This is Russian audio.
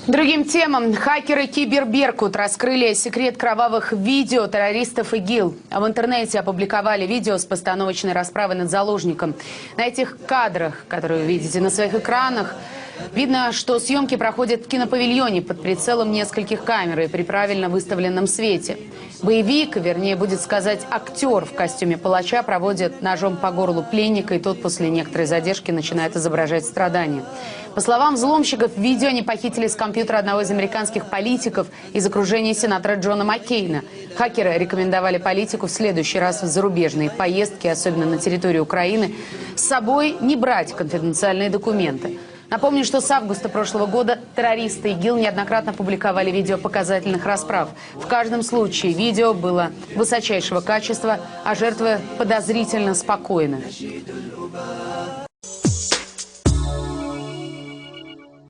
Другим темам. Хакеры Киберберкут раскрыли секрет кровавых видео террористов ИГИЛ. В интернете опубликовали видео с постановочной расправой над заложником. На этих кадрах, которые вы видите на своих экранах, видно, что съемки проходят в кинопавильоне под прицелом нескольких камер и при правильно выставленном свете. Боевик, вернее, будет сказать, актер в костюме палача проводит ножом по горлу пленника, и тот после некоторой задержки начинает изображать страдания. По словам взломщиков, в видео они похитили с компьютера одного из американских политиков из окружения сенатора Джона Маккейна. Хакеры рекомендовали политику в следующий раз в зарубежные поездки, особенно на территории Украины, с собой не брать конфиденциальные документы. Напомню, что с августа прошлого года террористы ИГИЛ неоднократно публиковали видео показательных расправ. В каждом случае видео было высочайшего качества, а жертвы подозрительно спокойны.